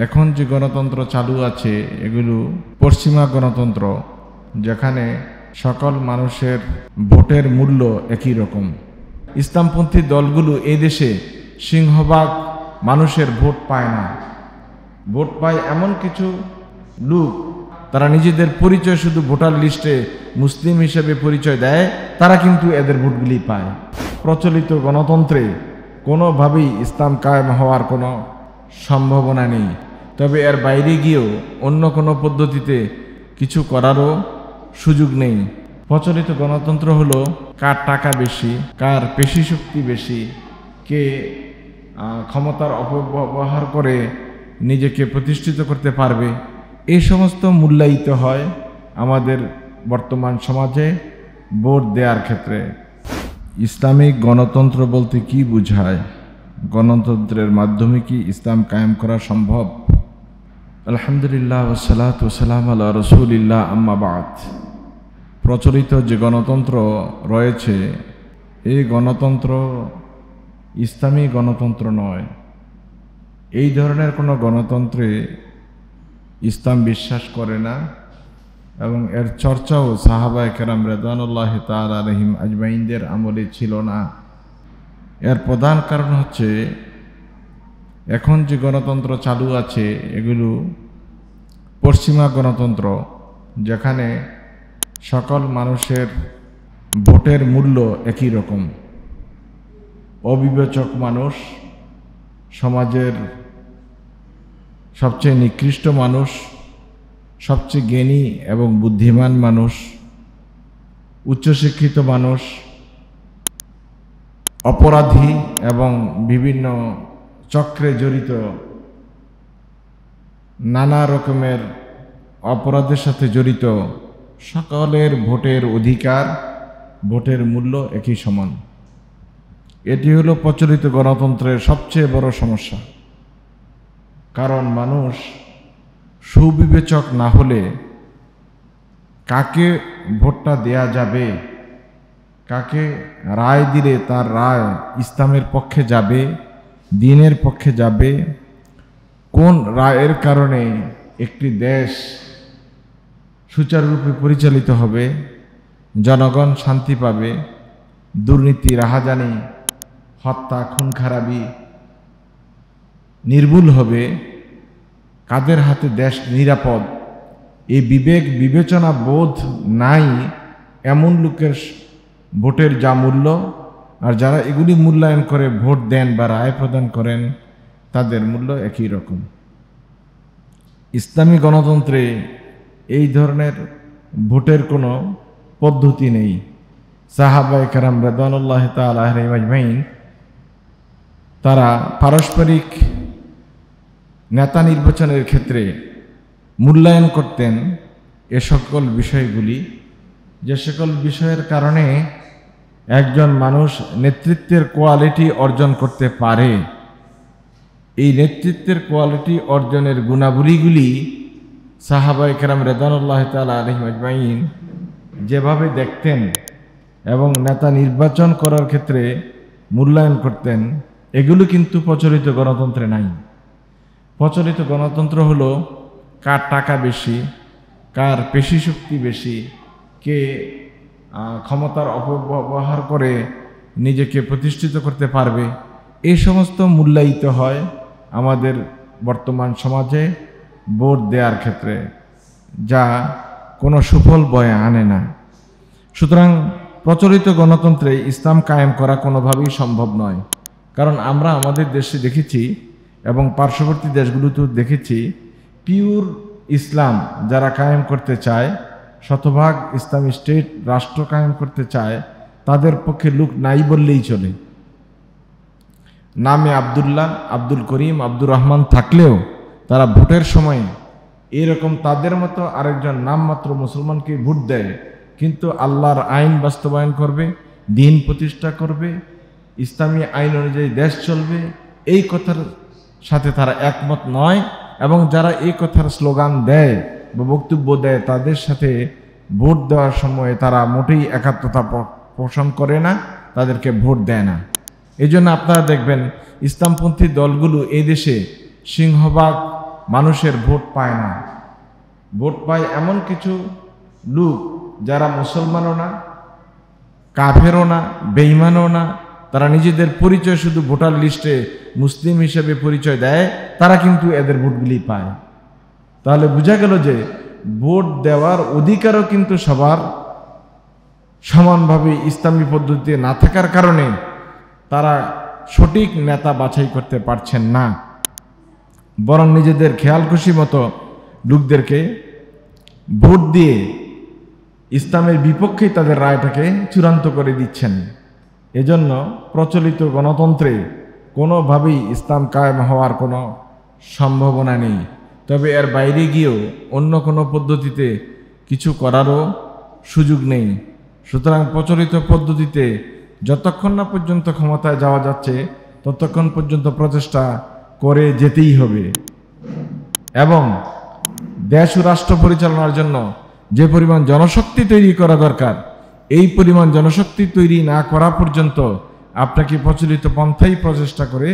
এখন যে গণতন্ত্র চালু আছে এগুলো পশ্চিমা গণতন্ত্র, যেখানে সকল মানুষের ভোটের মূল্য একই রকম। ইসলামপন্থী দলগুলো এই দেশে সিংহভাগ মানুষের ভোট পায় না। ভোট পায় এমন কিছু লোক, তারা নিজেদের পরিচয় শুধু ভোটার লিস্টে মুসলিম হিসেবে পরিচয় দেয়, তারা কিন্তু এদের ভোটগুলি পায়। প্রচলিত গণতন্ত্রে কোনোভাবেই ইসলাম কায়েম হওয়ার কোনো সম্ভাবনা নেই। তবে এর বাইরে গিয়েও অন্য কোনো পদ্ধতিতে কিছু করারও সুযোগ নেই। প্রচলিত গণতন্ত্র হলো কার টাকা বেশি, কার পেশি শক্তি বেশি, কে ক্ষমতার অপব্যবহার করে নিজেকে প্রতিষ্ঠিত করতে পারবে, এই সমস্ত মূল্যায়িত হয় আমাদের বর্তমান সমাজে ভোট দেওয়ার ক্ষেত্রে। ইসলামিক গণতন্ত্র বলতে কি বোঝায়? গণতন্ত্রের মাধ্যমে কি ইসলাম কায়েম করা সম্ভব? আলহামদুলিল্লাহ ওয়াসসালাতু ওয়াসসালামু আলা রাসূলিল্লাহ, আম্মা বাদ। প্রচলিত যে গণতন্ত্র রয়েছে, এই গণতন্ত্র ইসলামী গণতন্ত্র নয়। এই ধরনের কোনো গণতন্ত্রে ইসলাম বিশ্বাস করে না এবং এর চর্চাও সাহাবায়ে কেরাম রিদওয়ানুল্লাহি তাআলা আলাইহিম আজমাইনদের আমলে ছিল না। এর প্রধান কারণ হচ্ছে এখন যে গণতন্ত্র চালু আছে এগুলো পশ্চিমা গণতন্ত্র, যেখানে সকল মানুষের ভোটের মূল্য একই রকম। অবিবেচক মানুষ, সমাজের সবচেয়ে নিকৃষ্ট মানুষ, সবচেয়ে জ্ঞানী এবং বুদ্ধিমান মানুষ, উচ্চশিক্ষিত মানুষ, অপরাধী এবং বিভিন্ন চক্রে জড়িত নানা রকমের অপরাধের সাথে জড়িত সকলের ভোটের অধিকার, ভোটের মূল্য একই সমান। এটি হলো প্রচলিত গণতন্ত্রের সবচেয়ে বড় সমস্যা। কারণ মানুষ সুবিবেচক না হলে কাকে ভোটটা দেয়া যাবে, কাকে রায় দিলে তার রায় ইসলামের পক্ষে যাবে, দ্বীনের পক্ষে যাবে, কোন রায়ের কারণে একটি দেশ সুচারুরূপে পরিচালিত হবে, জনগণ শান্তি পাবে, দুর্নীতি, রাহাজানি, হত্যা, খুন খারাপি নির্মূল হবে, কাদের হাতে দেশ নিরাপদ, এই বিবেক বিবেচনা বোধ নাই এমন লোকের ভোটের যা মূল্য, আর যারা এগুলি মূল্যায়ন করে ভোট দেন বা রায় প্রদান করেন তাদের মূল্য একই রকম। ইসলামী গণতন্ত্রে এই ধরনের ভোটের কোনো পদ্ধতি নেই। সাহাবায়ে কেরাম রিদওয়ানুল্লাহি তাআলা আলাইহিম আজমাইন তারা পারস্পরিক নেতা নির্বাচনের ক্ষেত্রে মূল্যায়ন করতেন এ সকল বিষয়গুলি, যে সকল বিষয়ের কারণে একজন মানুষ নেতৃত্বের কোয়ালিটি অর্জন করতে পারে। এই নেতৃত্বের কোয়ালিটি অর্জনের গুণাবলীগুলি সাহাবায়ে কেরাম রিদওয়ানুল্লাহি তাআলা আলাইহিম আজমাইন যেভাবে দেখতেন এবং নেতা নির্বাচন করার ক্ষেত্রে মূল্যায়ন করতেন, এগুলো কিন্তু প্রচলিত গণতন্ত্রে নাই। প্রচলিত গণতন্ত্র হলো কার টাকা বেশি, কার পেশি শক্তি বেশি, কে ক্ষমতার অপব্যবহার করে নিজেকে প্রতিষ্ঠিত করতে পারবে, এই সমস্ত মূল্যায়িত হয় আমাদের বর্তমান সমাজে ভোট দেওয়ার ক্ষেত্রে, যা কোনো সুফল বয়ে আনে না। সুতরাং প্রচলিত গণতন্ত্রে ইসলাম কায়েম করা কোনোভাবেই সম্ভব নয়। কারণ আমরা আমাদের দেশে দেখেছি এবং পার্শ্ববর্তী দেশগুলোতেও দেখেছি, পিওর ইসলাম যারা কায়েম করতে চায়, শতভাগ ইসলামী স্টেট রাষ্ট্র কায়েম করতে চায়, তাদের পক্ষে লোক নাই বললেই চলে। নামে আব্দুল্লাহ, আব্দুল করিম, আব্দুর রহমান থাকলেও তারা ভোটের সময় এরকম তাদের মতো আরেকজন নামমাত্র মুসলমানকে ভোট দেয়, কিন্তু আল্লাহর আইন বাস্তবায়ন করবে, দ্বীন প্রতিষ্ঠা করবে, ইসলামী আইন অনুযায়ী দেশ চলবে, এই কথার সাথে তারা একমত নয়। এবং যারা এই কথার স্লোগান দেয় বা বক্তব্য দেয়, তাদের সাথে ভোট দেওয়ার সময় তারা মোটেই একাত্মতা পোষণ করে না, তাদেরকে ভোট দেয় না। এই জন্য আপনারা দেখবেন ইসলামপন্থী দলগুলো এই দেশে সিংহভাগ মানুষের ভোট পায় না। ভোট পায় এমন কিছু লোক যারা মুসলমানও না, কাফেরও না, বেঈমানও না, তারা নিজেদের পরিচয় শুধু ভোটার লিস্টে মুসলিম হিসেবে পরিচয় দেয়, তারা কিন্তু এদের ভোটগুলি পায়। তাহলে বোঝা গেল যে ভোট দেওয়ার অধিকারও কিন্তু সবার সমানভাবে ইসলামী পদ্ধতিতে না থাকার কারণে তারা সঠিক নেতা বাছাই করতে পারছেন না, বরং নিজেদের খেয়াল খুশি মতো লোকদেরকে ভোট দিয়ে ইসলামের বিপক্ষেই তাদের রায়টাকে চূড়ান্ত করে দিচ্ছেন। এজন্য প্রচলিত গণতন্ত্রে কোনোভাবেই ইসলাম কায়েম হওয়ার কোনো সম্ভাবনা নেই। তবে এর বাইরে গিয়েও অন্য কোনো পদ্ধতিতে কিছু করারও সুযোগ নেই। সুতরাং প্রচলিত পদ্ধতিতে যতক্ষণ না পর্যন্ত ক্ষমতায় যাওয়া যাচ্ছে ততক্ষণ পর্যন্ত প্রচেষ্টা করে যেতেই হবে। এবং দেশ ও রাষ্ট্র পরিচালনার জন্য যে পরিমাণ জনশক্তি তৈরি করা দরকার, এই পরিমাণ জনশক্তি তৈরি না করা পর্যন্ত আপনাকে প্রচলিত পন্থাই প্রচেষ্টা করে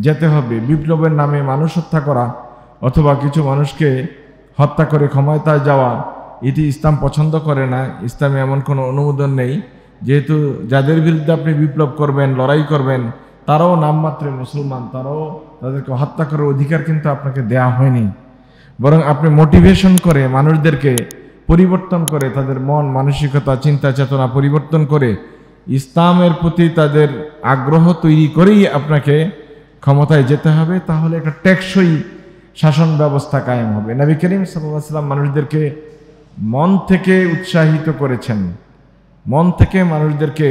যেতে হবে। বিপ্লবের নামে মানুষ হত্যা করা অথবা কিছু মানুষকে হত্যা করে ক্ষমতায় যাওয়া, এটি ইসলাম পছন্দ করে না। ইসলামে এমন কোনো অনুমোদন নেই। যেহেতু যাদের বিরুদ্ধে আপনি বিপ্লব করবেন, লড়াই করবেন, তারাও নামমাত্রে মুসলমান, তারাও তাদেরকে হত্যা করার অধিকার কিন্তু আপনাকে দেয়া হয়নি। বরং আপনি মোটিভেশন করে মানুষদেরকে পরিবর্তন করে, তাদের মন মানসিকতা চিন্তা চেতনা পরিবর্তন করে ইসলামের প্রতি তাদের আগ্রহ তৈরি করেই আপনাকে ক্ষমতায় যেতে হবে। তাহলে একটা টেকসই শাসন ব্যবস্থা কায়েম হবে। নবী করিম সাল্লাল্লাহু আলাইহি ওয়াসাল্লাম মানুষদেরকে মন থেকে উৎসাহিত করেছেন, মন থেকে মানুষদেরকে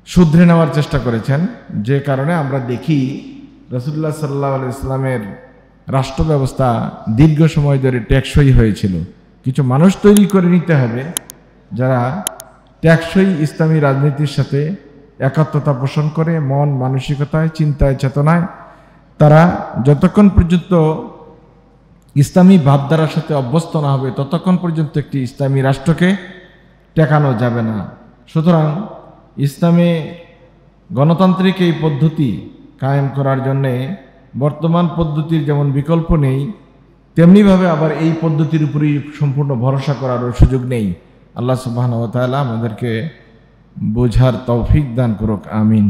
শুধরে নেওয়ার চেষ্টা করেছেন। যে কারণে আমরা দেখি রাসূলুল্লাহ সাল্লাল্লাহু আলাইহি ওয়াসাল্লামের রাষ্ট্র ব্যবস্থা দীর্ঘ সময় ধরে টেকসই হয়েছিল। কিছু মানুষ তৈরি করে নিতে হবে যারা টেকসই ইসলামী রাজনীতির সাথে একাত্মতা পোষণ করে, মন মানসিকতায় চিন্তায় চেতনায় তারা যতক্ষণ পর্যন্ত ইসলামী ভাবধারার সাথে অভ্যস্ত না হবে ততক্ষণ পর্যন্ত একটি ইসলামী রাষ্ট্রকে টেকানো যাবে না। সুতরাং ইসলামে গণতান্ত্রিক এই পদ্ধতি কায়েম করার জন্যে বর্তমান পদ্ধতির যেমন বিকল্প নেই, তেমনিভাবে আবার এই পদ্ধতির উপরেই সম্পূর্ণ ভরসা করারও সুযোগ নেই। আল্লাহ সুবহানাহু ওয়া তাআলা আমাদেরকে বোঝার তৌফিক দান করুক। আমিন।